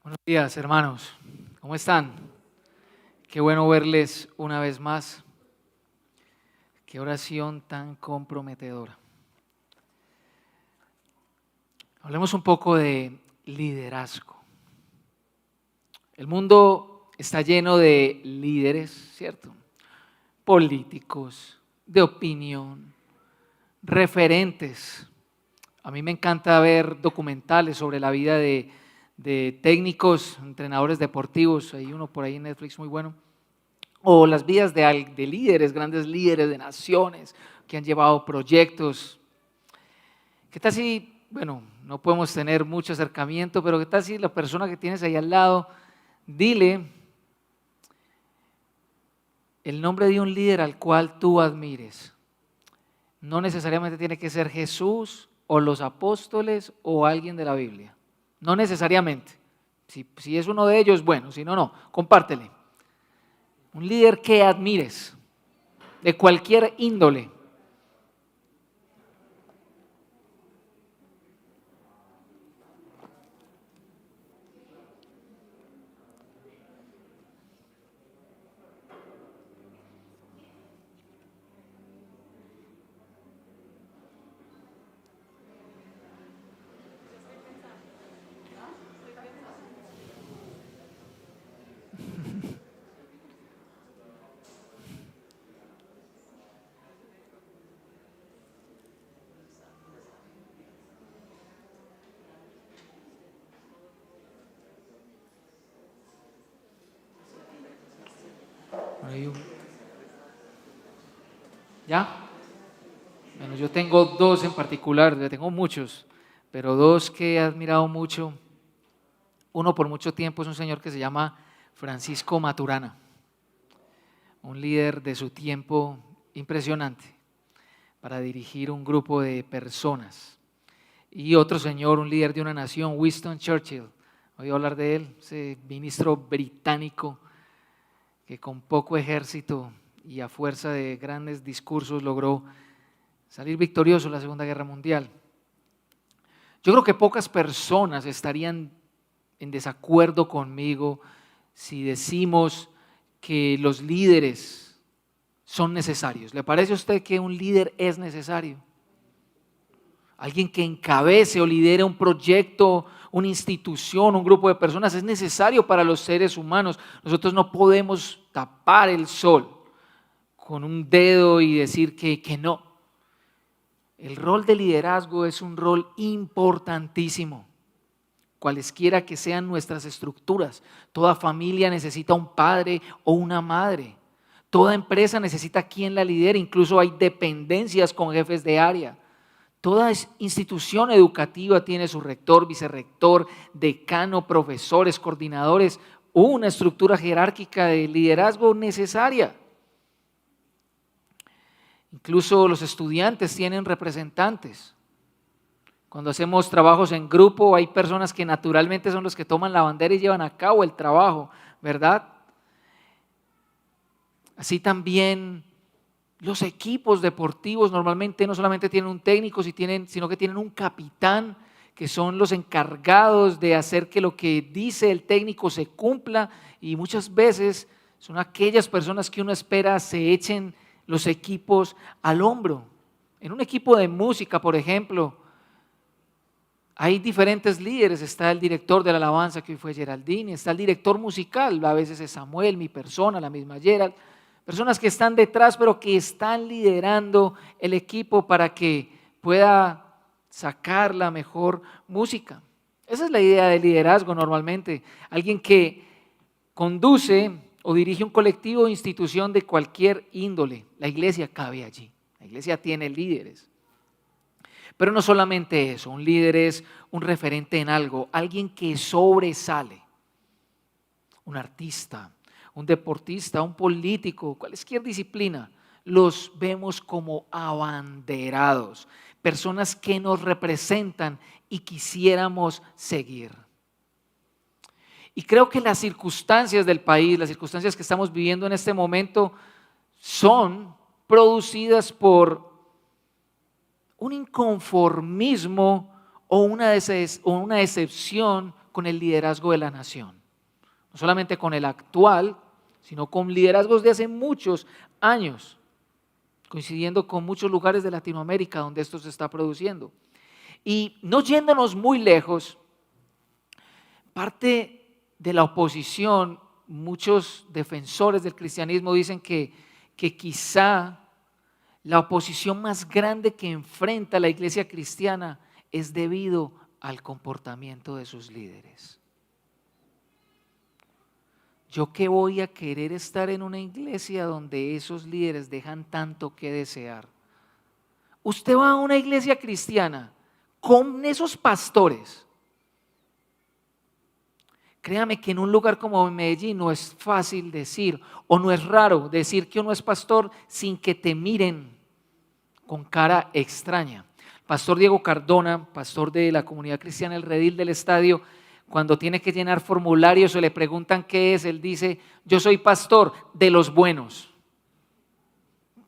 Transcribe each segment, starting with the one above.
Buenos días, hermanos. ¿Cómo están? Qué bueno verles una vez más. Qué oración tan comprometedora. Hablemos un poco de liderazgo. El mundo está lleno de líderes, ¿cierto? Políticos, de opinión, referentes. A mí me encanta ver documentales sobre la vida de técnicos, entrenadores deportivos. Hay uno por ahí en Netflix muy bueno. O las vidas de líderes, grandes líderes de naciones que han llevado proyectos. ¿Qué tal si, bueno, no podemos tener mucho acercamiento, pero qué tal si la persona que tienes ahí al lado, dile el nombre de un líder al cual tú admires? No necesariamente tiene que ser Jesús o los apóstoles o alguien de la Biblia. No necesariamente. Si es uno de ellos, bueno, si no, no. Compártele. Un líder que admires, de cualquier índole. ¿Ya? Bueno, yo tengo dos en particular, tengo muchos, pero dos que he admirado mucho. Uno por mucho tiempo es un señor que se llama Francisco Maturana, un líder de su tiempo impresionante para dirigir un grupo de personas. Y otro señor, un líder de una nación, Winston Churchill. Oí hablar de él, ese ministro británico que con poco ejército y a fuerza de grandes discursos logró salir victorioso en la Segunda Guerra Mundial. Yo creo que pocas personas estarían en desacuerdo conmigo si decimos que los líderes son necesarios. ¿Le parece a usted que un líder es necesario? Alguien que encabece o lidere un proyecto, una institución, un grupo de personas, es necesario para los seres humanos. Nosotros no podemos tapar el sol con un dedo y decir que no. El rol de liderazgo es un rol importantísimo, cualesquiera que sean nuestras estructuras. Toda familia necesita un padre o una madre. Toda empresa necesita quien la lidere, incluso hay dependencias con jefes de área. Toda institución educativa tiene su rector, vicerrector, decano, profesores, coordinadores, una estructura jerárquica de liderazgo necesaria. Incluso los estudiantes tienen representantes. Cuando hacemos trabajos en grupo hay personas que naturalmente son los que toman la bandera y llevan a cabo el trabajo, ¿verdad? Así también los equipos deportivos normalmente no solamente tienen un técnico, sino que tienen un capitán, que son los encargados de hacer que lo que dice el técnico se cumpla, y muchas veces son aquellas personas que uno espera se echen los equipos al hombro. En un equipo de música, por ejemplo, hay diferentes líderes. Está el director de la alabanza, que hoy fue Geraldine, está el director musical, a veces es Samuel, mi persona, la misma Gerald. Personas que están detrás, pero que están liderando el equipo para que pueda sacar la mejor música. Esa es la idea de liderazgo normalmente. Alguien que conduce o dirige un colectivo o institución de cualquier índole. La iglesia cabe allí. La iglesia tiene líderes. Pero no solamente eso, un líder es un referente en algo, alguien que sobresale. Un artista, un deportista, un político, cualquier disciplina, los vemos como abanderados, personas que nos representan y quisiéramos seguir. Y creo que las circunstancias del país, las circunstancias que estamos viviendo en este momento, son producidas por un inconformismo o una decepción con el liderazgo de la nación. No solamente con el actual, sino con liderazgos de hace muchos años, coincidiendo con muchos lugares de Latinoamérica donde esto se está produciendo. Y no yéndonos muy lejos, parte de la oposición, muchos defensores del cristianismo dicen que quizá la oposición más grande que enfrenta la iglesia cristiana es debido al comportamiento de sus líderes. ¿Yo qué voy a querer estar en una iglesia donde esos líderes dejan tanto que desear? Usted va a una iglesia cristiana con esos pastores. Créame que en un lugar como Medellín no es fácil decir, o no es raro decir que uno es pastor sin que te miren con cara extraña. Pastor Diego Cardona, pastor de la comunidad cristiana El Redil del Estadio, cuando tiene que llenar formularios o le preguntan qué es, él dice: yo soy pastor de los buenos.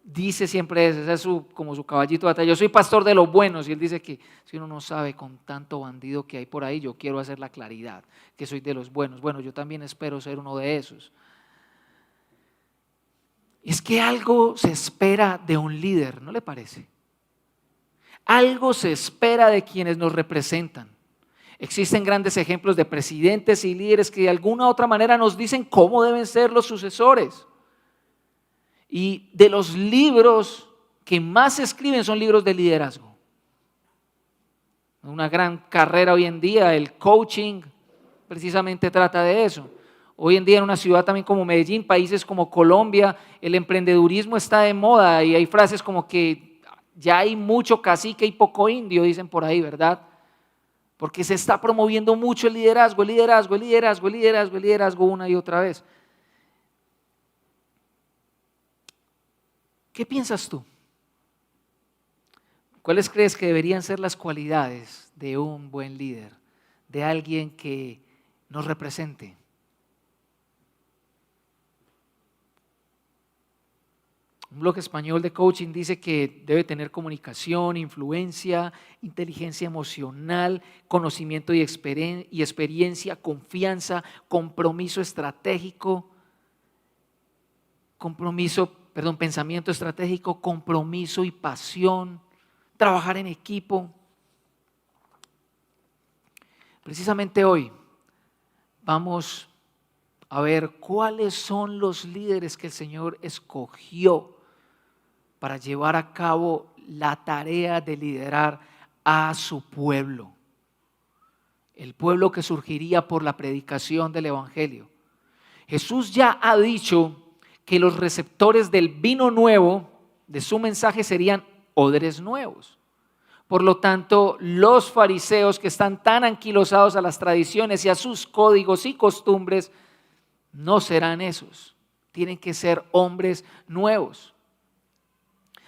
Dice siempre eso, ese es como su caballito de batalla. Yo soy pastor de los buenos. Y él dice que si uno no sabe con tanto bandido que hay por ahí, yo quiero hacer la claridad que soy de los buenos. Bueno, yo también espero ser uno de esos. Es que algo se espera de un líder, ¿no le parece? Algo se espera de quienes nos representan. Existen grandes ejemplos de presidentes y líderes que de alguna u otra manera nos dicen cómo deben ser los sucesores. Y de los libros que más se escriben son libros de liderazgo. Una gran carrera hoy en día, el coaching, precisamente trata de eso. Hoy en día en una ciudad también como Medellín, países como Colombia, el emprendedurismo está de moda y hay frases como que ya hay mucho cacique y poco indio, dicen por ahí, ¿verdad? Porque se está promoviendo mucho el liderazgo, el liderazgo, el liderazgo, el liderazgo, el liderazgo una y otra vez. ¿Qué piensas tú? ¿Cuáles crees que deberían ser las cualidades de un buen líder, de alguien que nos represente? Un blog español de coaching dice que debe tener comunicación, influencia, inteligencia emocional, conocimiento y experiencia, confianza, compromiso estratégico, pensamiento estratégico, compromiso y pasión, trabajar en equipo. Precisamente hoy vamos a ver cuáles son los líderes que el Señor escogió para llevar a cabo la tarea de liderar a su pueblo. El pueblo que surgiría por la predicación del Evangelio. Jesús ya ha dicho que los receptores del vino nuevo de su mensaje serían odres nuevos. Por lo tanto, los fariseos que están tan anquilosados a las tradiciones y a sus códigos y costumbres no serán esos. Tienen que ser hombres nuevos.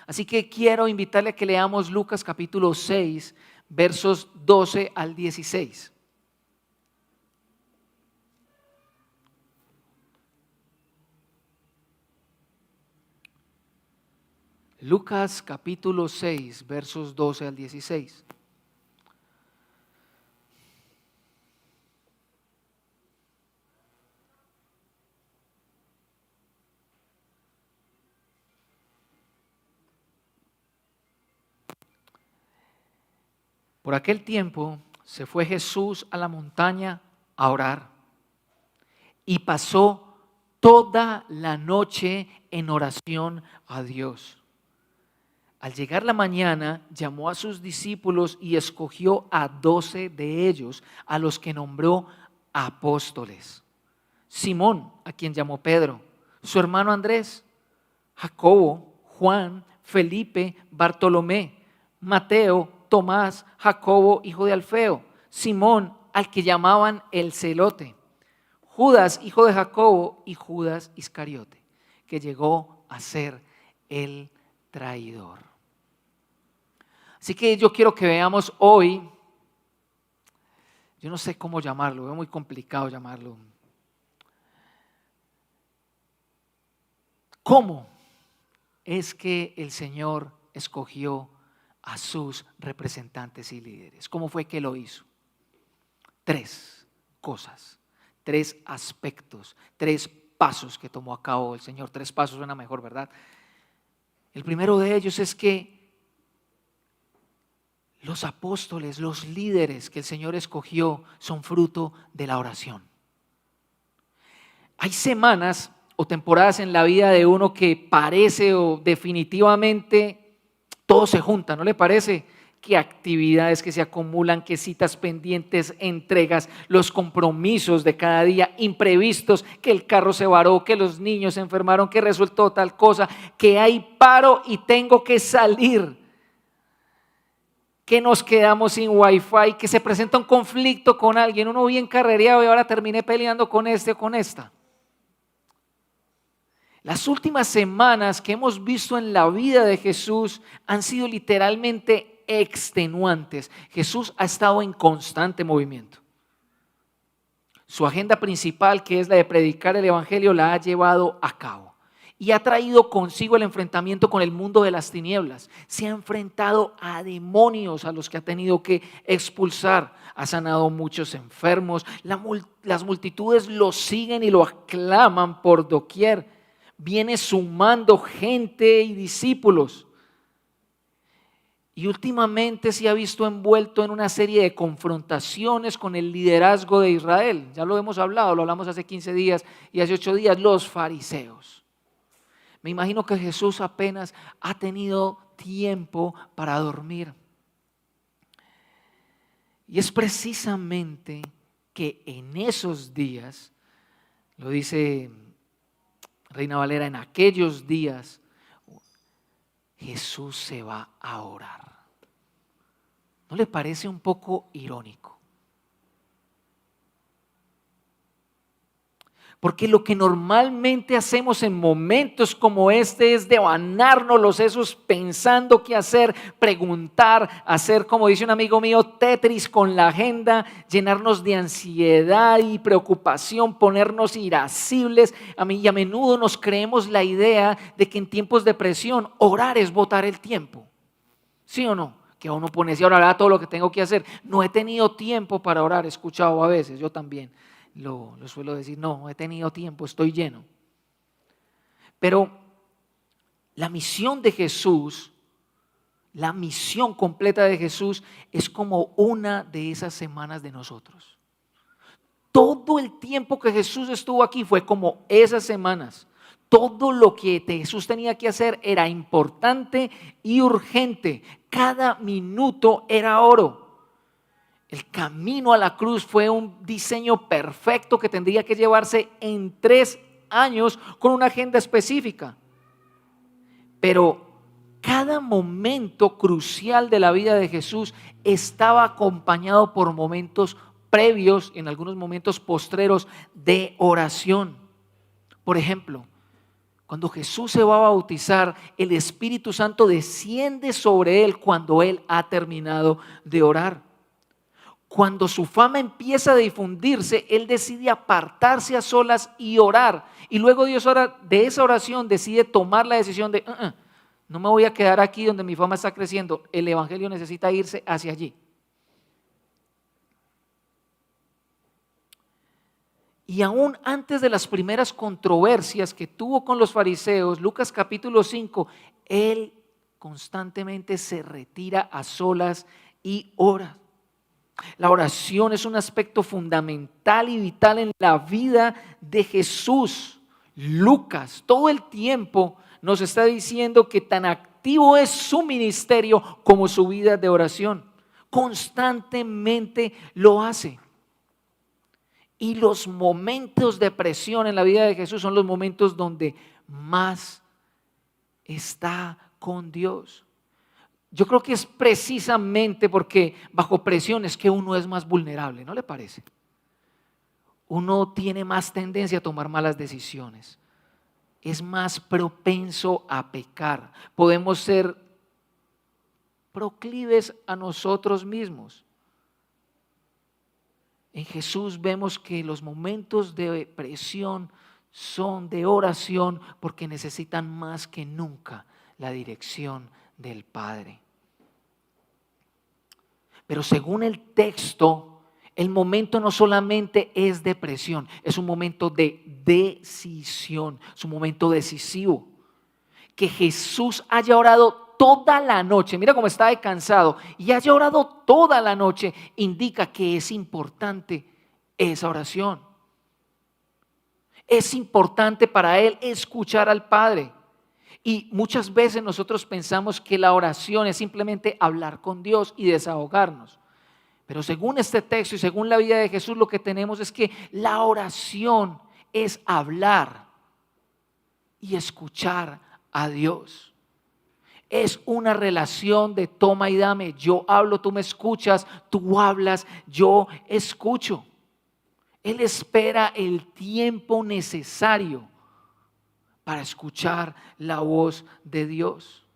Así que quiero invitarle a que leamos Lucas capítulo 6, versos 12 al 16. Lucas capítulo 6, versos 12 al 16. Por aquel tiempo se fue Jesús a la montaña a orar y pasó toda la noche en oración a Dios. Al llegar la mañana, llamó a sus discípulos y escogió a 12 de ellos, a los que nombró apóstoles. Simón, a quien llamó Pedro, su hermano Andrés, Jacobo, Juan, Felipe, Bartolomé, Mateo, Tomás, Jacobo, hijo de Alfeo, Simón, al que llamaban el Celote, Judas, hijo de Jacobo, y Judas Iscariote, que llegó a ser el traidor. Así que yo quiero que veamos hoy, yo no sé cómo llamarlo, es muy complicado llamarlo. ¿Cómo es que el Señor escogió a sus representantes y líderes? ¿Cómo fue que lo hizo? 3 cosas, 3 aspectos, 3 pasos que tomó a cabo el Señor. 3 pasos suena mejor, ¿verdad? El primero de ellos es que los apóstoles, los líderes que el Señor escogió son fruto de la oración. Hay semanas o temporadas en la vida de uno que parece o definitivamente todo se junta, ¿no le parece? Que actividades que se acumulan, que citas pendientes, entregas, los compromisos de cada día, imprevistos, que el carro se varó, que los niños se enfermaron, que resultó tal cosa, que hay paro y tengo que salir, que nos quedamos sin wifi, que se presenta un conflicto con alguien, uno bien carrereado y ahora terminé peleando con este o con esta. Las últimas semanas que hemos visto en la vida de Jesús han sido literalmente extenuantes. Jesús ha estado en constante movimiento. Su agenda principal, que es la de predicar el evangelio, la ha llevado a cabo y ha traído consigo el enfrentamiento con el mundo de las tinieblas. Se ha enfrentado a demonios a los que ha tenido que expulsar. Ha sanado muchos enfermos. Las multitudes lo siguen y lo aclaman por doquier. Viene sumando gente y discípulos. Y últimamente se ha visto envuelto en una serie de confrontaciones con el liderazgo de Israel. Ya lo hemos hablado, lo hablamos hace 15 días y hace 8 días, los fariseos. Me imagino que Jesús apenas ha tenido tiempo para dormir. Y es precisamente que en esos días, lo dice Reina Valera, en aquellos días Jesús se va a orar. ¿No le parece un poco irónico? Porque lo que normalmente hacemos en momentos como este es devanarnos los sesos pensando qué hacer, preguntar, hacer, como dice un amigo mío, Tetris con la agenda, llenarnos de ansiedad y preocupación, ponernos irascibles. Y a menudo nos creemos la idea de que en tiempos de presión orar es botar el tiempo. ¿Sí o no? Que uno pone así, ahora todo lo que tengo que hacer. No he tenido tiempo para orar, he escuchado a veces, yo también. Lo suelo decir, no he tenido tiempo, estoy lleno. Pero la misión de Jesús, la misión completa de Jesús es como una de esas semanas de nosotros. Todo el tiempo que Jesús estuvo aquí fue como esas semanas. Todo lo que Jesús tenía que hacer era importante y urgente. Cada minuto era oro. El camino a la cruz fue un diseño perfecto que tendría que llevarse en 3 años con una agenda específica. Pero cada momento crucial de la vida de Jesús estaba acompañado por momentos previos, en algunos momentos postreros, de oración. Por ejemplo, cuando Jesús se va a bautizar, el Espíritu Santo desciende sobre él cuando él ha terminado de orar. Cuando su fama empieza a difundirse, él decide apartarse a solas y orar. Y luego de esa oración decide tomar la decisión de, no me voy a quedar aquí donde mi fama está creciendo. El evangelio necesita irse hacia allí. Y aún antes de las primeras controversias que tuvo con los fariseos, Lucas capítulo 5, él constantemente se retira a solas y ora. La oración es un aspecto fundamental y vital en la vida de Jesús. Lucas todo el tiempo nos está diciendo que tan activo es su ministerio como su vida de oración. Constantemente lo hace. Y los momentos de presión en la vida de Jesús son los momentos donde más está con Dios. Yo creo que es precisamente porque bajo presión es que uno es más vulnerable, ¿no le parece? Uno tiene más tendencia a tomar malas decisiones, es más propenso a pecar, podemos ser proclives a nosotros mismos. En Jesús vemos que los momentos de presión son de oración porque necesitan más que nunca la dirección del Padre. Pero según el texto, El momento no solamente es de presión, es un momento de decisión, es un momento decisivo. Que Jesús haya orado toda la noche, mira cómo está de cansado, y haya orado toda la noche, indica que es importante esa oración. Es importante para él escuchar al Padre. Y muchas veces nosotros pensamos que la oración es simplemente hablar con Dios y desahogarnos. Pero según este texto y según la vida de Jesús, lo que tenemos es que la oración es hablar y escuchar a Dios. Es una relación de toma y dame. Yo hablo, tú me escuchas, tú hablas, yo escucho. Él espera el tiempo necesario para escuchar la voz de Dios.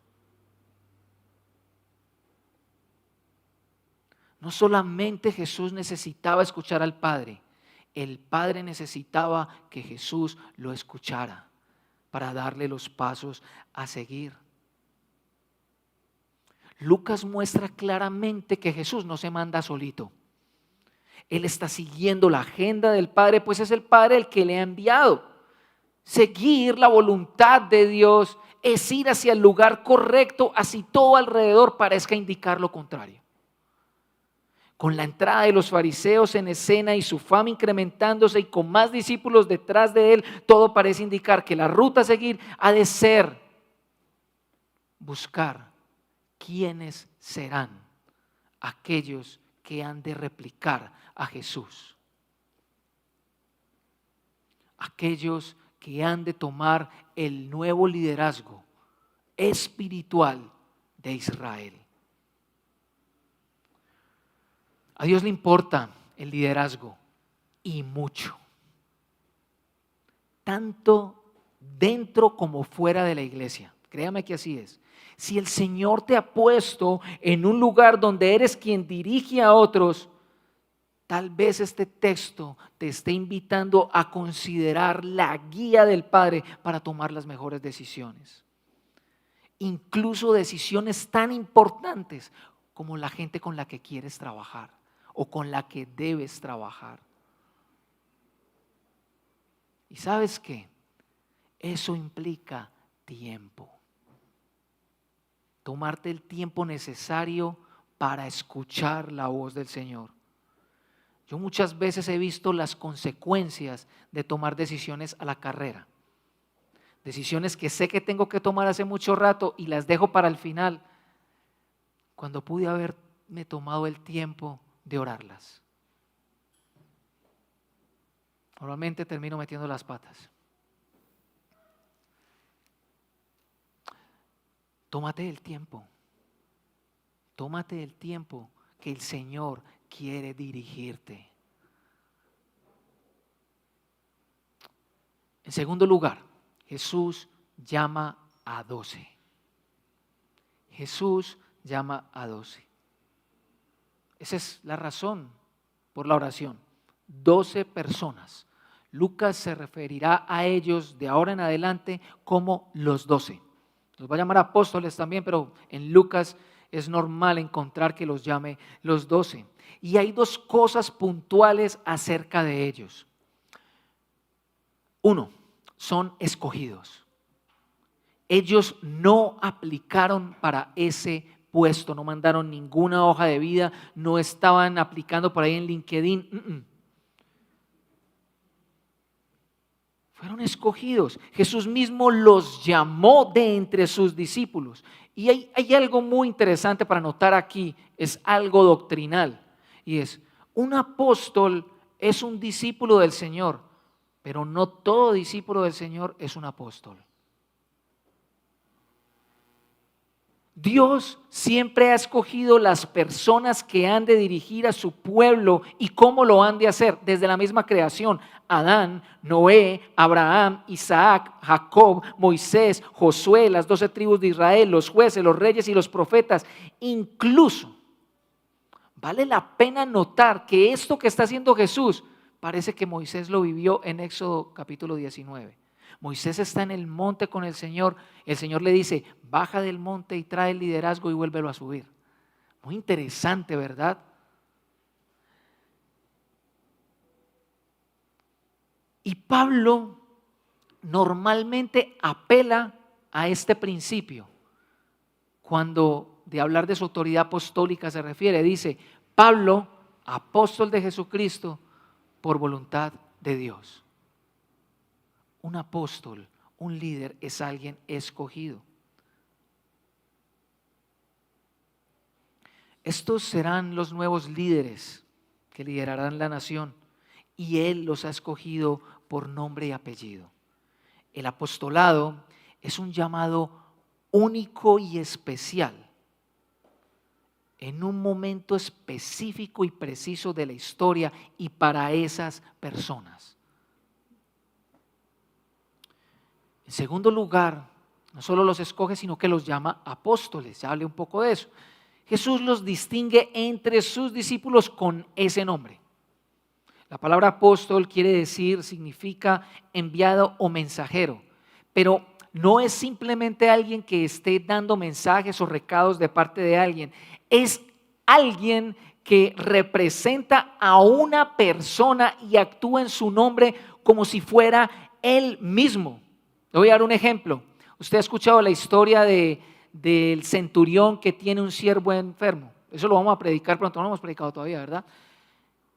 No solamente Jesús necesitaba escuchar al Padre, el Padre necesitaba que Jesús lo escuchara para darle los pasos a seguir. Lucas muestra claramente que Jesús no se manda solito. Él está siguiendo la agenda del Padre, pues es el Padre el que le ha enviado. Seguir la voluntad de Dios es ir hacia el lugar correcto, así todo alrededor parezca indicar lo contrario. Con la entrada de los fariseos en escena y su fama incrementándose y con más discípulos detrás de él, todo parece indicar que la ruta a seguir ha de ser buscar quiénes serán aquellos que han de replicar a Jesús. Aquellos que han de tomar el nuevo liderazgo espiritual de Israel. A Dios le importa el liderazgo y mucho, tanto dentro como fuera de la iglesia. Créame que así es. Si el Señor te ha puesto en un lugar donde eres quien dirige a otros, tal vez este texto te esté invitando a considerar la guía del Padre para tomar las mejores decisiones. Incluso decisiones tan importantes como la gente con la que quieres trabajar o con la que debes trabajar. ¿Y sabes qué? Eso implica tiempo. Tomarte el tiempo necesario para escuchar la voz del Señor. Yo muchas veces he visto las consecuencias de tomar decisiones a la carrera. Decisiones que sé que tengo que tomar hace mucho rato y las dejo para el final, cuando pude haberme tomado el tiempo de orarlas. Normalmente termino metiendo las patas. Tómate el tiempo. Tómate el tiempo que el Señor quiere dirigirte. En segundo lugar, Jesús llama a 12. Jesús llama a 12. Esa es la razón por la oración. 12 personas. Lucas se referirá a ellos de ahora en adelante como los 12. Los va a llamar apóstoles también, pero en Lucas es normal encontrar que los llame los 12. Y hay dos cosas puntuales acerca de ellos. Uno, son escogidos. Ellos no aplicaron para ese puesto, no mandaron ninguna hoja de vida, no estaban aplicando por ahí en LinkedIn. Fueron escogidos. Jesús mismo los llamó de entre sus discípulos. Y hay algo muy interesante para notar aquí, es algo doctrinal. Y es, un apóstol es un discípulo del Señor, pero no todo discípulo del Señor es un apóstol. Dios siempre ha escogido las personas que han de dirigir a su pueblo y cómo lo han de hacer desde la misma creación. Adán, Noé, Abraham, Isaac, Jacob, Moisés, Josué, las 12 tribus de Israel, los jueces, los reyes y los profetas. Incluso vale la pena notar que esto que está haciendo Jesús parece que Moisés lo vivió en Éxodo capítulo 19. Moisés está en el monte con el Señor le dice, baja del monte y trae el liderazgo y vuélvelo a subir. Muy interesante, ¿verdad? Y Pablo normalmente apela a este principio cuando de hablar de su autoridad apostólica se refiere. Dice, Pablo, apóstol de Jesucristo, por voluntad de Dios. Un apóstol, un líder es alguien escogido. Estos serán los nuevos líderes que liderarán la nación y Él los ha escogido por nombre y apellido. El apostolado es un llamado único y especial en un momento específico y preciso de la historia y para esas personas. En segundo lugar, no solo los escoge, sino que los llama apóstoles. Ya hablé un poco de eso. Jesús los distingue entre sus discípulos con ese nombre. La palabra apóstol quiere decir, significa enviado o mensajero, pero no es simplemente alguien que esté dando mensajes o recados de parte de alguien, es alguien que representa a una persona y actúa en su nombre como si fuera él mismo. Le voy a dar un ejemplo. Usted ha escuchado la historia del centurión que tiene un siervo enfermo. Eso lo vamos a predicar pronto, no lo hemos predicado todavía, ¿verdad?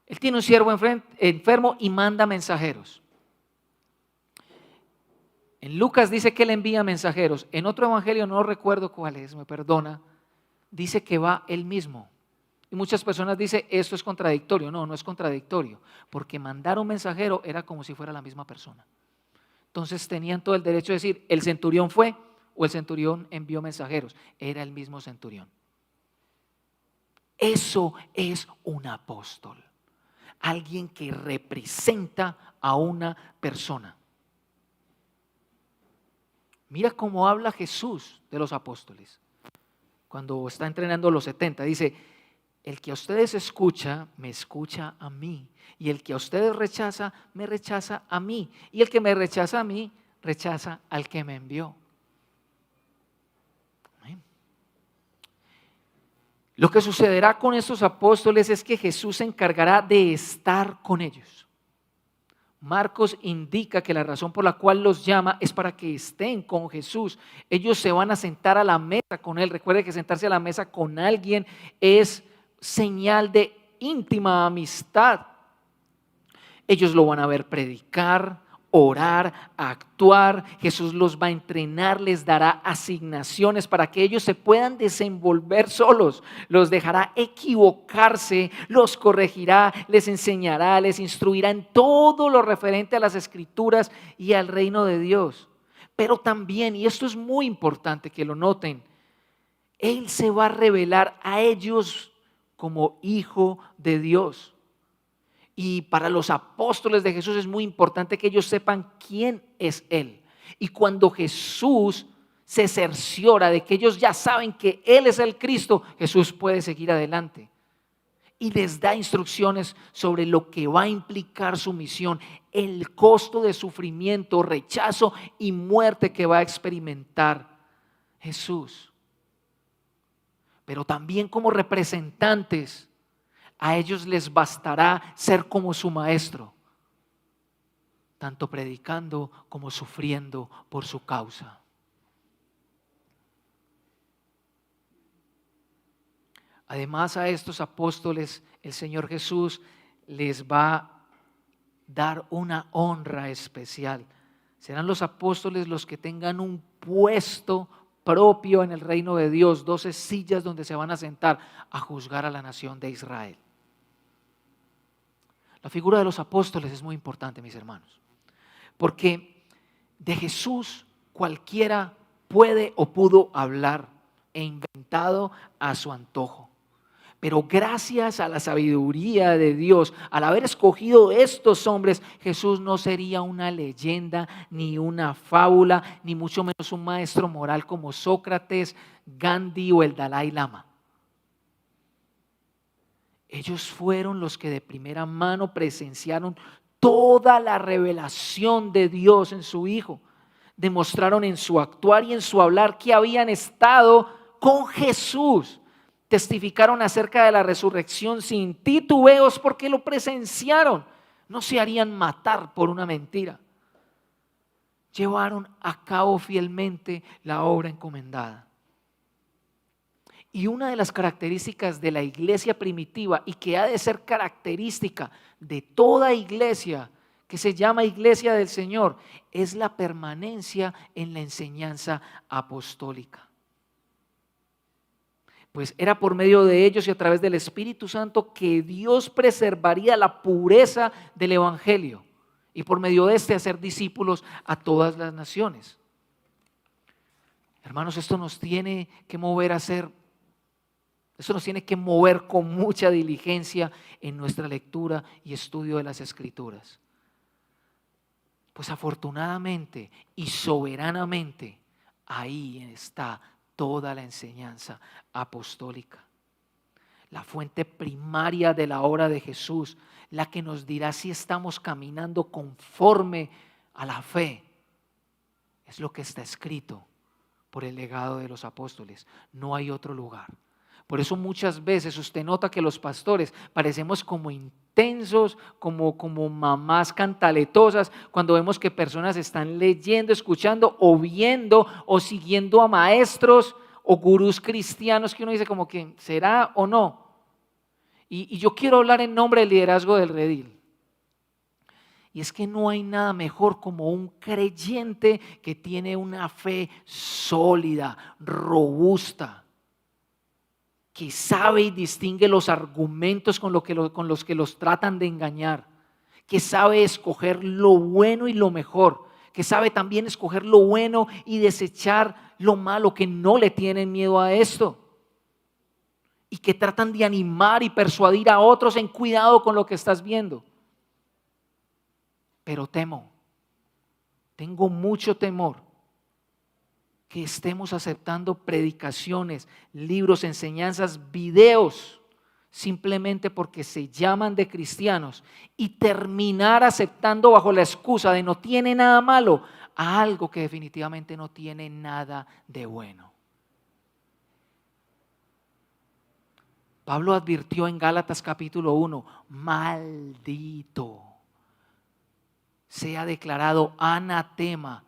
Él tiene un siervo enfermo y manda mensajeros. En Lucas dice que él envía mensajeros. En otro evangelio, no recuerdo cuál es, me perdona, dice que va él mismo. Y muchas personas dicen, esto es contradictorio. No, no es contradictorio, porque mandar un mensajero era como si fuera la misma persona. Entonces tenían todo el derecho de decir, el centurión fue o el centurión envió mensajeros. Era el mismo centurión. Eso es un apóstol. Alguien que representa a una persona. Mira cómo habla Jesús de los apóstoles. Cuando está entrenando a los 70, dice, el que a ustedes escucha, me escucha a mí. Y el que a ustedes rechaza, me rechaza a mí. Y el que me rechaza a mí, rechaza al que me envió. Amén. Lo que sucederá con estos apóstoles es que Jesús se encargará de estar con ellos. Marcos indica que la razón por la cual los llama es para que estén con Jesús. Ellos se van a sentar a la mesa con Él. Recuerde que sentarse a la mesa con alguien es señal de íntima amistad. Ellos lo van a ver predicar, orar, actuar. Jesús los va a entrenar, les dará asignaciones para que ellos se puedan desenvolver solos. Los dejará equivocarse, los corregirá, les enseñará, les instruirá en todo lo referente a las Escrituras y al reino de Dios. Pero también, y esto es muy importante que lo noten, Él se va a revelar a ellos como Hijo de Dios. Y para los apóstoles de Jesús es muy importante que ellos sepan quién es Él. Y cuando Jesús se cerciora de que ellos ya saben que Él es el Cristo, Jesús puede seguir adelante. Y les da instrucciones sobre lo que va a implicar su misión, el costo de sufrimiento, rechazo y muerte que va a experimentar Jesús. Pero también como representantes, a ellos les bastará ser como su maestro, tanto predicando como sufriendo por su causa. Además, a estos apóstoles el Señor Jesús les va a dar una honra especial. Serán los apóstoles los que tengan un puesto propio en el reino de Dios, 12 sillas donde se van a sentar a juzgar a la nación de Israel. La figura de los apóstoles es muy importante, mis hermanos, porque de Jesús cualquiera puede o pudo hablar e inventado a su antojo. Pero gracias a la sabiduría de Dios, al haber escogido estos hombres, Jesús no sería una leyenda, ni una fábula, ni mucho menos un maestro moral como Sócrates, Gandhi o el Dalai Lama. Ellos fueron los que de primera mano presenciaron toda la revelación de Dios en su Hijo. Demostraron en su actuar y en su hablar que habían estado con Jesús. Testificaron acerca de la resurrección sin titubeos porque lo presenciaron. no se harían matar por una mentira. Llevaron a cabo fielmente la obra encomendada. Y una de las características de la iglesia primitiva, y que ha de ser característica de toda iglesia que se llama iglesia del Señor, es la permanencia en la enseñanza apostólica. Pues era por medio de ellos y a través del Espíritu Santo que Dios preservaría la pureza del Evangelio, y por medio de este hacer discípulos a todas las naciones. Hermanos, esto nos tiene que mover a hacer, esto nos tiene que mover con mucha diligencia en nuestra lectura y estudio de las Escrituras. Pues afortunadamente y soberanamente ahí está toda la enseñanza apostólica. La fuente primaria de la obra de Jesús, la que nos dirá si estamos caminando conforme a la fe, es lo que está escrito por el legado de los apóstoles. No hay otro lugar. Por eso muchas veces usted nota que los pastores parecemos como intensos, como mamás cantaletosas, cuando vemos que personas están leyendo, escuchando o viendo o siguiendo a maestros o gurús cristianos que uno dice como que ¿será o no? Y yo quiero hablar en nombre del liderazgo del Redil. Y es que no hay nada mejor como un creyente que tiene una fe sólida, robusta, que sabe y distingue los argumentos con los que los tratan de engañar, que sabe escoger lo bueno y lo mejor, que sabe también escoger lo bueno y desechar lo malo, que no le tienen miedo a esto, y que tratan de animar y persuadir a otros en cuidado con lo que estás viendo. Pero tengo mucho temor que estemos aceptando predicaciones, libros, enseñanzas, videos, simplemente porque se llaman de cristianos, y terminar aceptando bajo la excusa de no tiene nada malo a algo que definitivamente no tiene nada de bueno. Pablo advirtió en Gálatas capítulo 1, maldito sea declarado anatema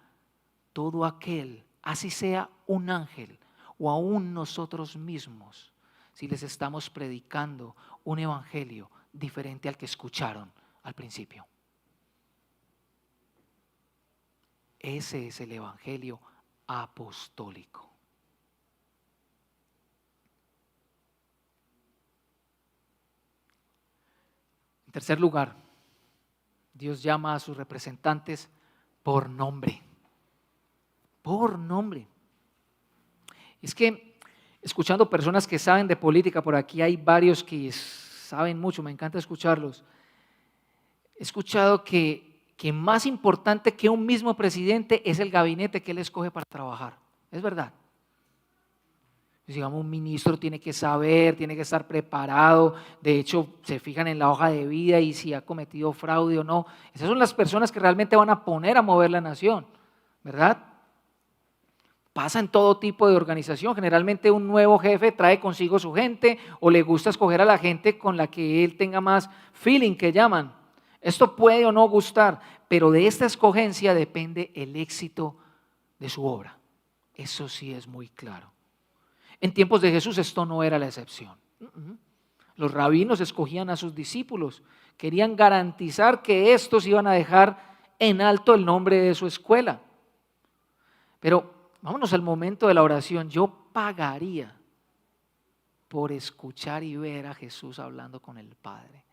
todo aquel, así sea un ángel o aún nosotros mismos, si les estamos predicando un evangelio diferente al que escucharon al principio. Ese es el evangelio apostólico. En tercer lugar, Dios llama a sus representantes por nombre. Por nombre. Es que escuchando personas que saben de política, por aquí hay varios que saben mucho, me encanta escucharlos. He escuchado que más importante que un mismo presidente es el gabinete que él escoge para trabajar. Es verdad. Digamos, un ministro tiene que saber, tiene que estar preparado. De hecho, se fijan en la hoja de vida y si ha cometido fraude o no. Esas son las personas que realmente van a poner a mover la nación, ¿verdad? Pasa en todo tipo de organización. Generalmente un nuevo jefe trae consigo su gente o le gusta escoger a la gente con la que él tenga más feeling, que llaman. Esto puede o no gustar, pero de esta escogencia depende el éxito de su obra. Eso sí es muy claro. En tiempos de Jesús esto no era la excepción. Los rabinos escogían a sus discípulos, querían garantizar que estos iban a dejar en alto el nombre de su escuela. Pero vámonos al momento de la oración. Yo pagaría por escuchar y ver a Jesús hablando con el Padre.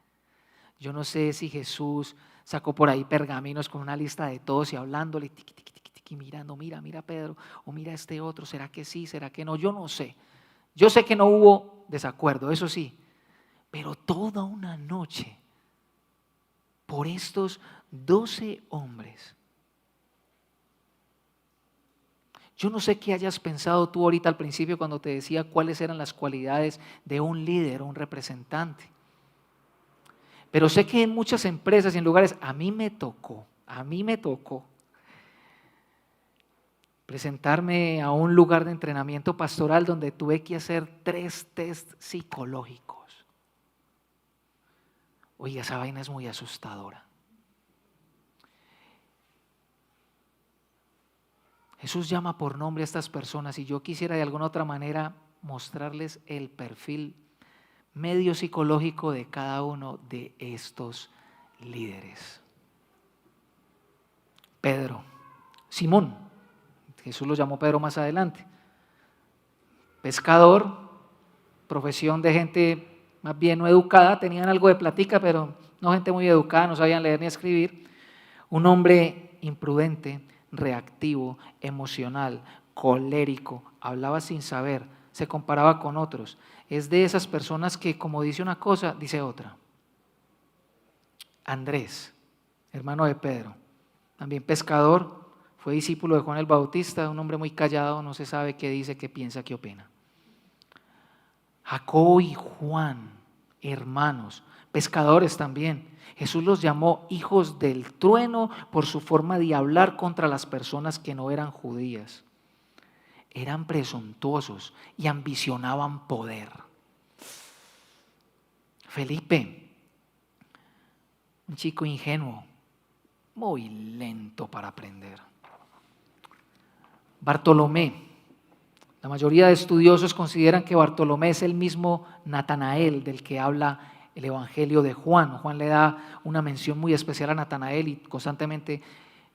Yo no sé si Jesús sacó por ahí pergaminos con una lista de todos y hablándole, tiqui, tiqui, tiqui, tiqui, mirando, mira Pedro, o mira este otro, ¿será que sí, será que no? Yo no sé. Yo sé que no hubo desacuerdo, eso sí, pero toda una noche por estos 12 hombres. Yo no sé qué hayas pensado tú ahorita al principio cuando te decía cuáles eran las cualidades de un líder o un representante. Pero sé que en muchas empresas y en lugares, a mí me tocó presentarme a un lugar de entrenamiento pastoral donde tuve que hacer 3 test psicológicos. Oye, esa vaina es muy asustadora. Jesús llama por nombre a estas personas y yo quisiera de alguna otra manera mostrarles el perfil medio psicológico de cada uno de estos líderes. Pedro, Simón, Jesús lo llamó Pedro más adelante, pescador, profesión de gente más bien no educada, tenían algo de plática, pero no gente muy educada, no sabían leer ni escribir. Un hombre imprudente, reactivo, emocional, colérico, hablaba sin saber, se comparaba con otros. Es de esas personas que como dice una cosa, dice otra. Andrés, hermano de Pedro, también pescador, fue discípulo de Juan el Bautista, un hombre muy callado, no se sabe qué dice, qué piensa, qué opina. Jacobo y Juan, hermanos, pescadores también. Jesús los llamó hijos del trueno por su forma de hablar contra las personas que no eran judías. Eran presuntuosos y ambicionaban poder. Felipe, un chico ingenuo, muy lento para aprender. Bartolomé, la mayoría de estudiosos consideran que Bartolomé es el mismo Natanael del que habla el Evangelio de Juan. Juan le da una mención muy especial a Natanael y constantemente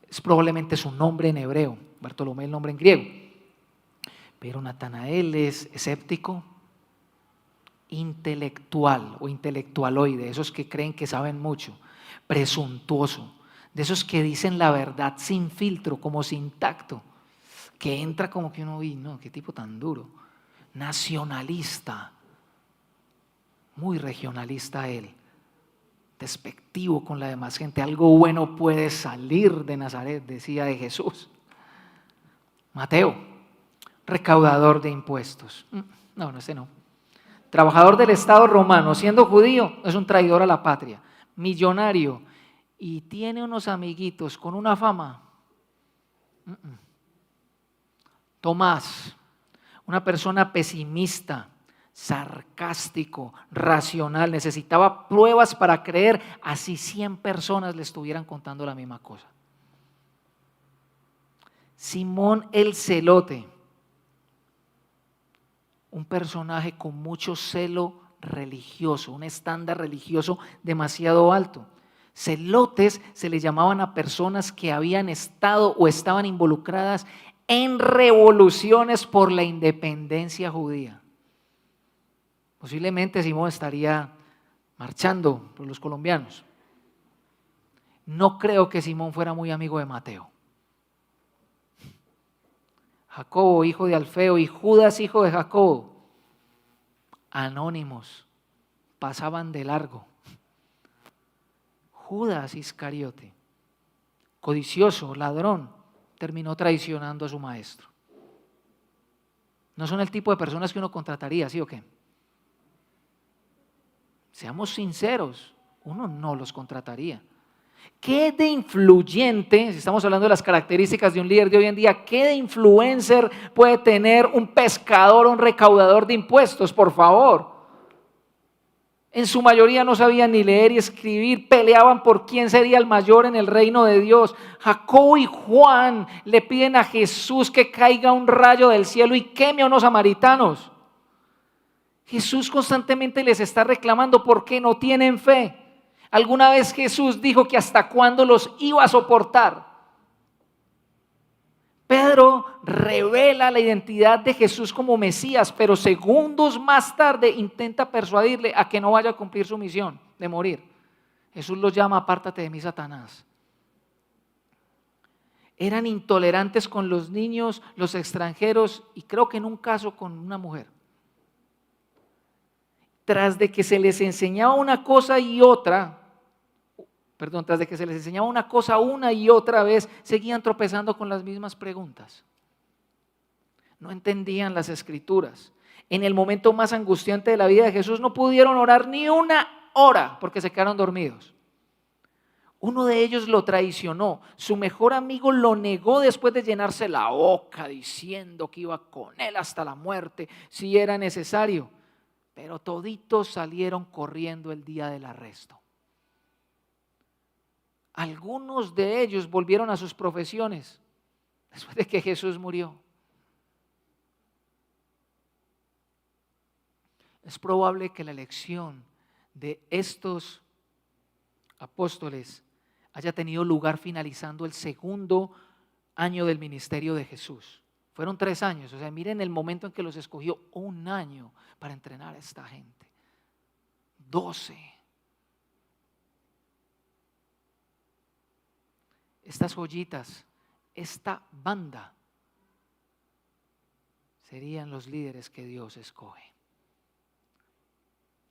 es probablemente su nombre en hebreo, Bartolomé el nombre en griego. Pero Natanael es escéptico, intelectual o intelectualoide, esos que creen que saben mucho, presuntuoso, de esos que dicen la verdad sin filtro, como sin tacto, que entra como que uno, uy, no, qué tipo tan duro, nacionalista, muy regionalista él, despectivo con la demás gente. Algo bueno puede salir de Nazaret, decía de Jesús. Mateo, recaudador de impuestos. No, ese no. Trabajador del Estado romano, siendo judío, es un traidor a la patria. Millonario y tiene unos amiguitos con una fama. Tomás, una persona pesimista, sarcástico, racional, necesitaba pruebas para creer, así 100 personas le estuvieran contando la misma cosa. Simón el Celote, un personaje con mucho celo religioso, un estándar religioso demasiado alto. Celotes se le llamaban a personas que habían estado o estaban involucradas en revoluciones por la independencia judía. Posiblemente Simón estaría marchando por los colombianos. No creo que Simón fuera muy amigo de Mateo. Jacobo, hijo de Alfeo, y Judas, hijo de Jacobo, anónimos, pasaban de largo. Judas Iscariote, codicioso, ladrón, terminó traicionando a su maestro. No son el tipo de personas que uno contrataría, ¿sí o qué? Seamos sinceros, uno no los contrataría. ¿Qué de influyente, si estamos hablando de las características de un líder de hoy en día, qué de influencer puede tener un pescador o un recaudador de impuestos, por favor? En su mayoría no sabían ni leer y escribir, peleaban por quién sería el mayor en el reino de Dios. Jacobo y Juan le piden a Jesús que caiga un rayo del cielo y queme a unos samaritanos. Jesús constantemente les está reclamando por qué no tienen fe. ¿Alguna vez Jesús dijo que hasta cuándo los iba a soportar? Pedro revela la identidad de Jesús como Mesías, pero segundos más tarde intenta persuadirle a que no vaya a cumplir su misión de morir. Jesús los llama: apártate de mí, Satanás. Eran intolerantes con los niños, los extranjeros y creo que en un caso con una mujer. Tras de que se les enseñaba una cosa y otra, tras de que se les enseñaba una cosa una y otra vez, seguían tropezando con las mismas preguntas. No entendían las escrituras. En el momento más angustiante de la vida de Jesús no pudieron orar ni una hora porque se quedaron dormidos. Uno de ellos lo traicionó, su mejor amigo lo negó después de llenarse la boca diciendo que iba con él hasta la muerte si era necesario, pero toditos salieron corriendo el día del arresto. Algunos de ellos volvieron a sus profesiones, después de que Jesús murió. Es probable que la elección de estos apóstoles haya tenido lugar finalizando el segundo año del ministerio de Jesús. Fueron 3 años, o sea, miren el momento en que los escogió, 1 año para entrenar a esta gente. 12. Estas joyitas, esta banda, serían los líderes que Dios escoge.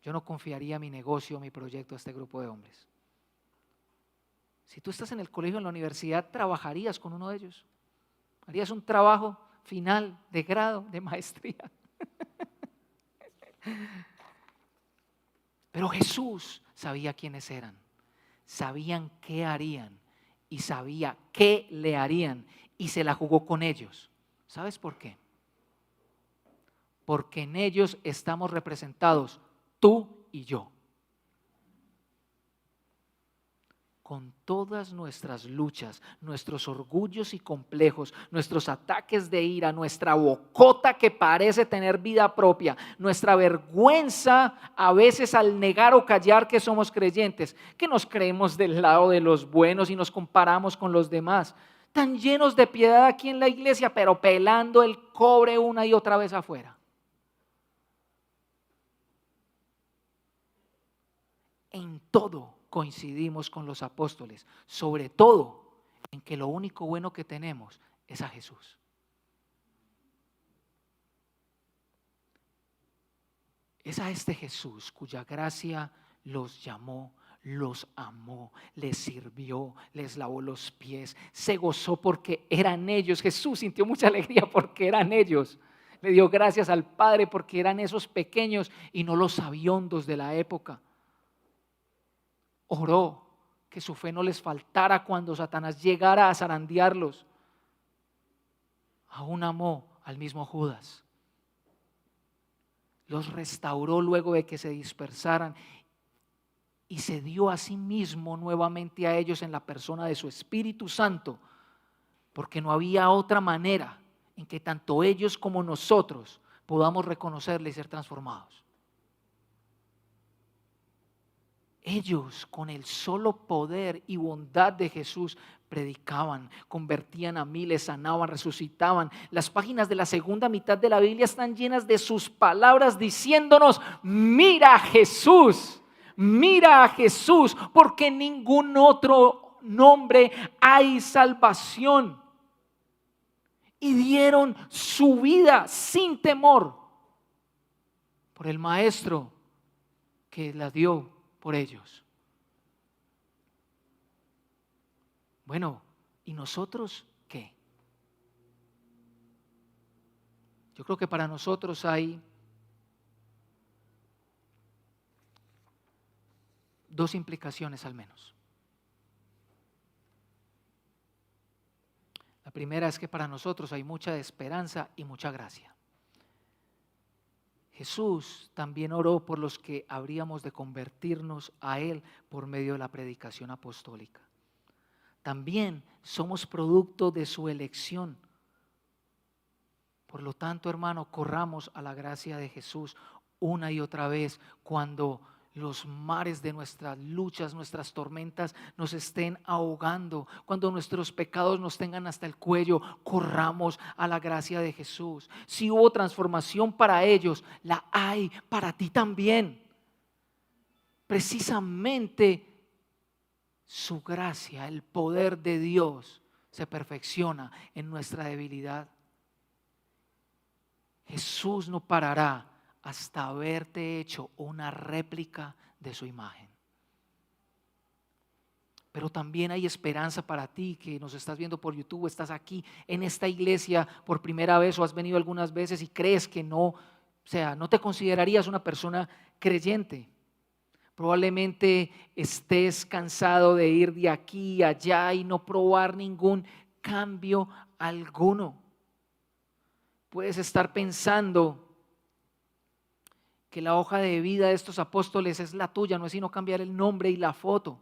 Yo no confiaría mi negocio, mi proyecto a este grupo de hombres. Si tú estás en el colegio, en la universidad, trabajarías con uno de ellos. Harías un trabajo final de grado, de maestría. Pero Jesús sabía quiénes eran, sabían qué harían y sabía qué le harían y se la jugó con ellos. ¿Sabes por qué? Porque en ellos estamos representados tú y yo. Con todas nuestras luchas, nuestros orgullos y complejos, nuestros ataques de ira, nuestra bocota que parece tener vida propia, nuestra vergüenza a veces al negar o callar que somos creyentes, que nos creemos del lado de los buenos y nos comparamos con los demás, tan llenos de piedad aquí en la iglesia, pero pelando el cobre una y otra vez afuera. En todo coincidimos con los apóstoles, sobre todo en que lo único bueno que tenemos es a Jesús. Es a este Jesús cuya gracia los llamó, los amó, les sirvió, les lavó los pies, se gozó porque eran ellos. Jesús sintió mucha alegría porque eran ellos. Le dio gracias al Padre porque eran esos pequeños y no los sabiondos de la época. Oró que su fe no les faltara cuando Satanás llegara a zarandearlos. Aún amó al mismo Judas. Los restauró luego de que se dispersaran y se dio a sí mismo nuevamente a ellos en la persona de su Espíritu Santo, porque no había otra manera en que tanto ellos como nosotros podamos reconocerle y ser transformados. Ellos, con el solo poder y bondad de Jesús, predicaban, convertían a miles, sanaban, resucitaban. Las páginas de la segunda mitad de la Biblia están llenas de sus palabras diciéndonos: mira a Jesús, porque en ningún otro nombre hay salvación. Y dieron su vida sin temor por el Maestro que la dio por ellos. Bueno, ¿y nosotros qué? Yo creo que para nosotros hay 2 implicaciones al menos. La primera es que para nosotros hay mucha esperanza y mucha gracia. Jesús también oró por los que habríamos de convertirnos a Él por medio de la predicación apostólica. También somos producto de su elección. Por lo tanto, hermano, corramos a la gracia de Jesús una y otra vez cuando los mares de nuestras luchas, nuestras tormentas nos estén ahogando, cuando nuestros pecados nos tengan hasta el cuello. Corramos a la gracia de Jesús. Si hubo transformación para ellos, la hay para ti también. Precisamente su gracia, el poder de Dios, se perfecciona en nuestra debilidad. Jesús no parará hasta haberte hecho una réplica de su imagen. Pero también hay esperanza para ti que nos estás viendo por YouTube, estás aquí en esta iglesia por primera vez o has venido algunas veces y crees que no te considerarías una persona creyente. Probablemente estés cansado de ir de aquí a allá y no probar ningún cambio alguno. Puedes estar pensando que la hoja de vida de estos apóstoles es la tuya, no es sino cambiar el nombre y la foto.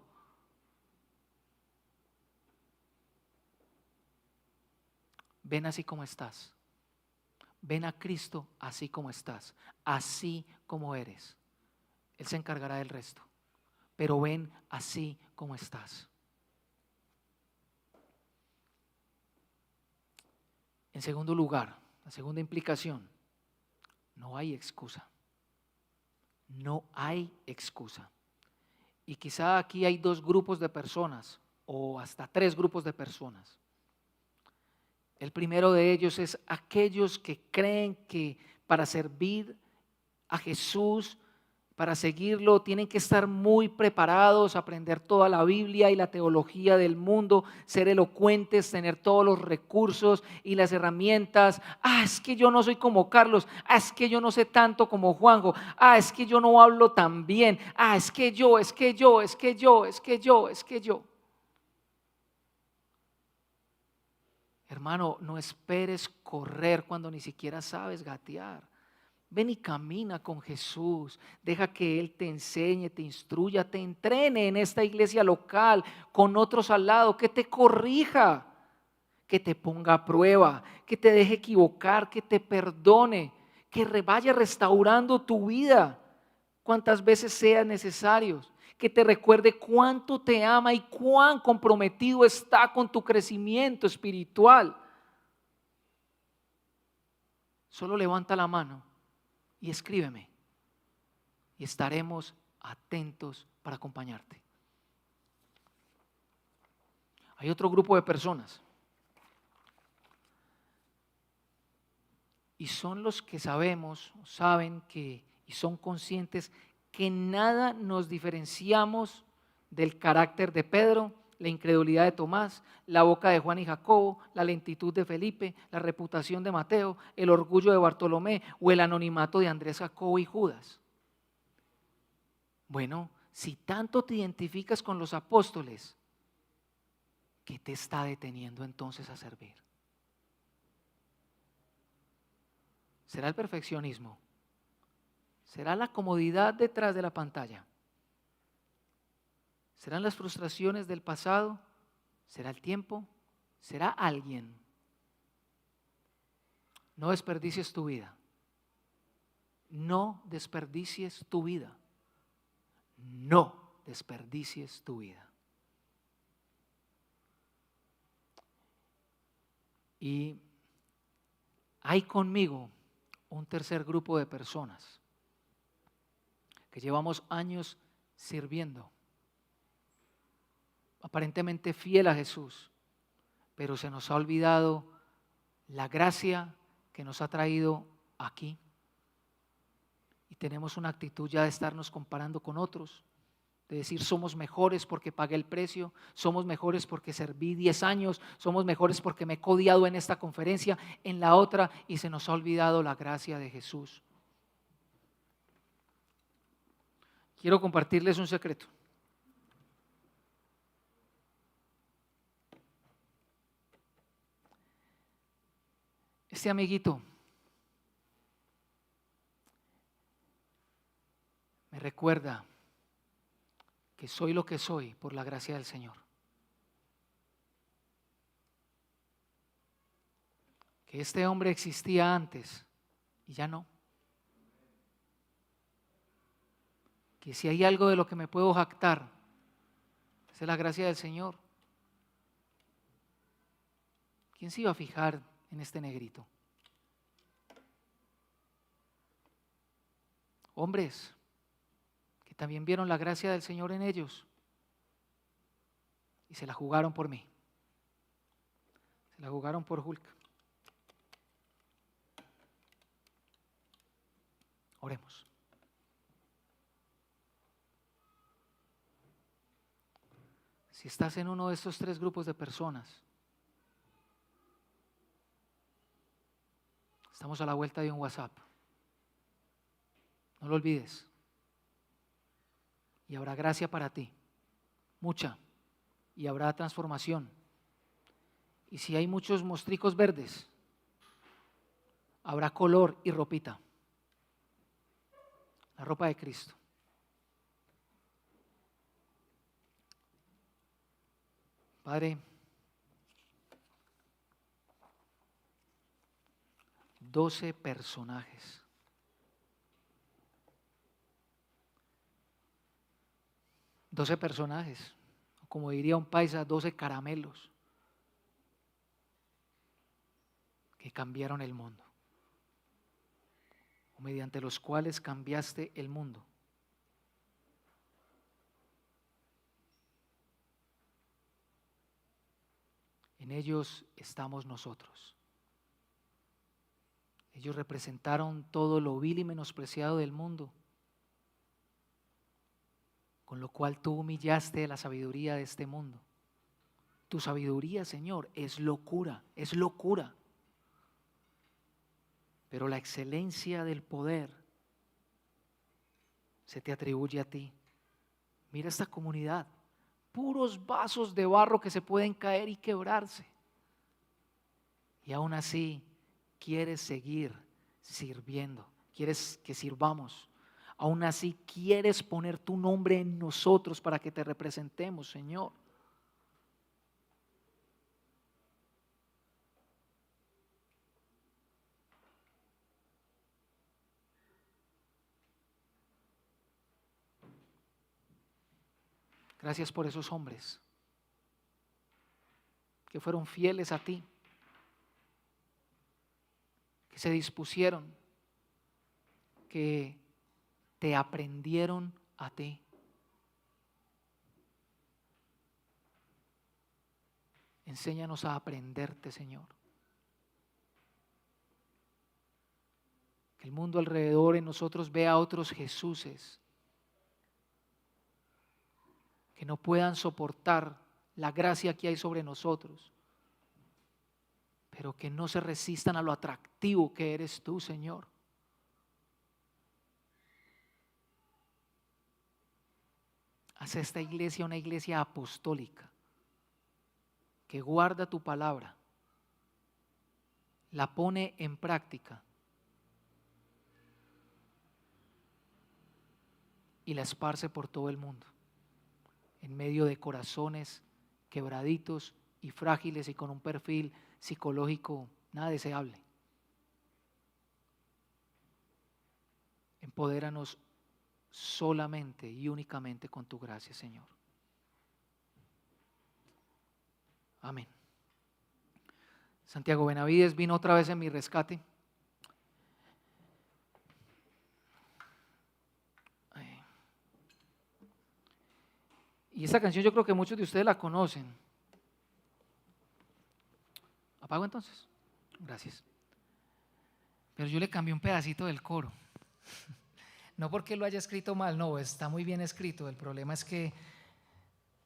ven así como estás. Ven a Cristo así como estás, así como eres. Él se encargará del resto, pero ven así como estás. En segundo lugar, la segunda implicación, no hay excusa. No hay excusa. Y quizá aquí hay dos grupos de personas o hasta tres grupos de personas. El primero de ellos es aquellos que creen que para servir a Jesús, para seguirlo, tienen que estar muy preparados, aprender toda la Biblia y la teología del mundo, ser elocuentes, tener todos los recursos y las herramientas. Es que yo no soy como Carlos. Es que yo no sé tanto como Juanjo. Es que yo no hablo tan bien. Es que yo. Hermano, no esperes correr cuando ni siquiera sabes gatear. Ven y camina con Jesús. Deja que Él te enseñe, te instruya, te entrene en esta iglesia local con otros al lado, que te corrija, que te ponga a prueba, que te deje equivocar, que te perdone, que vaya restaurando tu vida cuantas veces sea necesario, que te recuerde cuánto te ama y cuán comprometido está con tu crecimiento espiritual. Solo levanta la mano y escríbeme y estaremos atentos para acompañarte. Hay otro grupo de personas y son los que saben que y son conscientes que nada nos diferenciamos del carácter de Pedro, la incredulidad de Tomás, la boca de Juan y Jacobo, la lentitud de Felipe, la reputación de Mateo, el orgullo de Bartolomé o el anonimato de Andrés, Jacobo y Judas. Bueno, si tanto te identificas con los apóstoles, ¿qué te está deteniendo entonces a servir? ¿Será el perfeccionismo? ¿Será la comodidad detrás de la pantalla? ¿Serán las frustraciones del pasado? ¿Será el tiempo? ¿Será alguien? No desperdicies tu vida. No desperdicies tu vida. No desperdicies tu vida. Y hay conmigo un tercer grupo de personas que llevamos años sirviendo, aparentemente fiel a Jesús, pero se nos ha olvidado la gracia que nos ha traído aquí. Y tenemos una actitud ya de estarnos comparando con otros, de decir somos mejores porque pagué el precio, somos mejores porque serví 10 años, somos mejores porque me he codiado en esta conferencia, en la otra, y se nos ha olvidado la gracia de Jesús. Quiero compartirles un secreto. Este amiguito me recuerda que soy lo que soy por la gracia del Señor. Que este hombre existía antes y ya no. Que si hay algo de lo que me puedo jactar, es la gracia del Señor. ¿Quién se iba a fijar en este negrito? Hombres que también vieron la gracia del Señor en ellos y se la jugaron por mí. Se la jugaron por Hulk. Oremos. Si estás en uno de estos tres grupos de personas, estamos a la vuelta de un WhatsApp. No lo olvides. Y habrá gracia para ti, mucha, y habrá transformación. Y si hay muchos mostricos verdes, habrá color y ropita. La ropa de Cristo. Padre, 12 personajes. Como diría un paisa, 12 caramelos que cambiaron el mundo, o mediante los cuales cambiaste el mundo. En ellos estamos nosotros. Ellos representaron todo lo vil y menospreciado del mundo, con lo cual tú humillaste la sabiduría de este mundo. Tu sabiduría, Señor, es locura, es locura. Pero la excelencia del poder se te atribuye a ti. Mira esta comunidad, puros vasos de barro que se pueden caer y quebrarse. Y aún así quieres seguir sirviendo, quieres que sirvamos. Aún así quieres poner tu nombre en nosotros para que te representemos, Señor. Gracias por esos hombres que fueron fieles a ti, que se dispusieron, que te aprendieron a ti. Enséñanos a aprenderte, Señor. Que el mundo alrededor en nosotros vea a otros Jesuses que no puedan soportar la gracia que hay sobre nosotros, pero que no se resistan a lo atractivo que eres tú, Señor. Haz esta iglesia una iglesia apostólica, que guarda tu palabra, la pone en práctica y la esparce por todo el mundo, en medio de corazones quebraditos y frágiles y con un perfil psicológico nada deseable. Empodéranos solamente y únicamente con tu gracia, Señor. Amén. Santiago Benavides vino otra vez en mi rescate. Y esta canción yo creo que muchos de ustedes la conocen. ¿Apago entonces? Gracias. Pero yo le cambié un pedacito del coro. No porque lo haya escrito mal, no, está muy bien escrito. El problema es que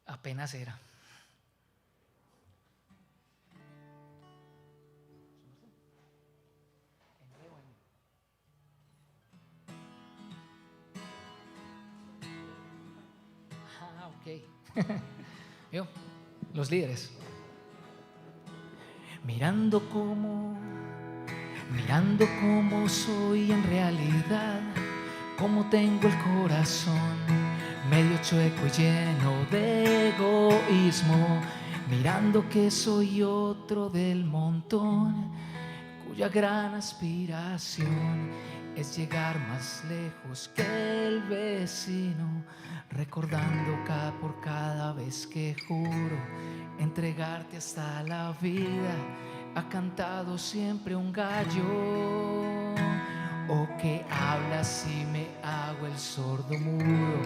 apenas era. Ok. ¿Vio? Los líderes. Mirando cómo soy en realidad, cómo tengo el corazón medio chueco y lleno de egoísmo, mirando que soy otro del montón, cuya gran aspiración es llegar más lejos que el vecino, recordando por cada vez que juro entregarte hasta la vida. Ha cantado siempre un gallo, o que hablas y me hago el sordo mudo.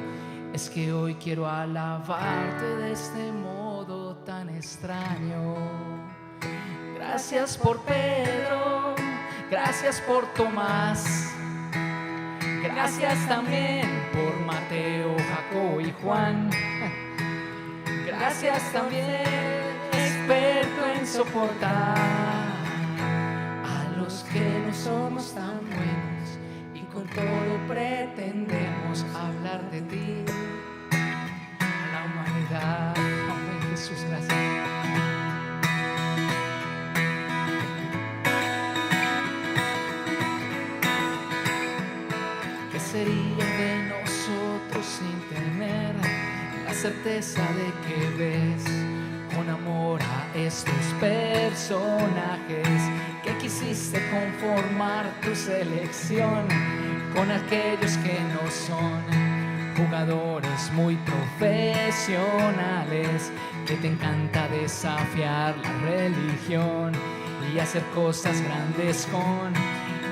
Es que hoy quiero alabarte de este modo tan extraño. Gracias por Pedro, gracias por Tomás, gracias también por Mateo, Jacobo y Juan. Gracias también, experto en soportar a los que no somos tan buenos y con todo pretendemos hablar de ti a la humanidad. Amén, Jesús, gracias. ¿Qué sería de nosotros sin tener la certeza de que ves con amor a estos personajes que quisiste conformar tu selección con aquellos que no son jugadores muy profesionales, que te encanta desafiar la religión y hacer cosas grandes con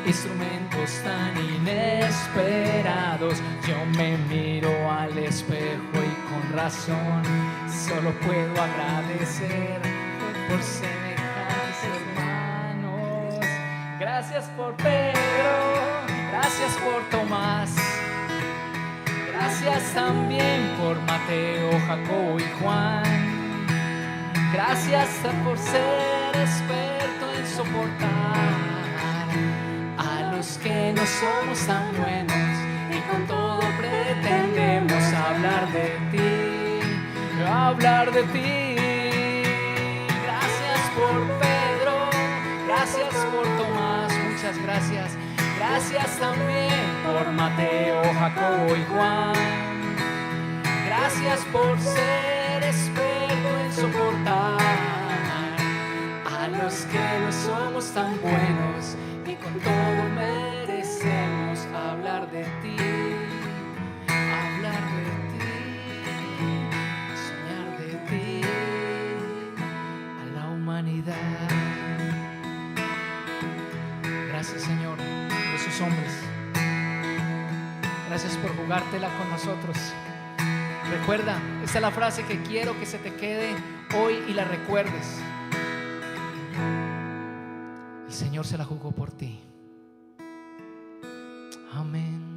instrumentos tan inesperados. Yo me miro al espejo y con razón solo puedo agradecer por semejantes hermanos. Gracias por Pedro, gracias por Tomás, gracias también por Mateo, Jacobo y Juan. Gracias por ser experto en soportar a los que no somos tan buenos y con todo pretendemos hablar de ti, hablar de ti. Gracias por Pedro, gracias por Tomás, muchas gracias. Gracias también por Mateo, Jacobo y Juan. Gracias por ser experto en soportar a los que no somos tan buenos y con todo merecemos hablar de ti, hablar de ti, soñar de ti a la humanidad. Gracias, Señor, por esos hombres. Gracias por jugártela con nosotros. Recuerda, esta es la frase que quiero que se te quede hoy y la recuerdes. El Señor se la jugó por ti. Amén.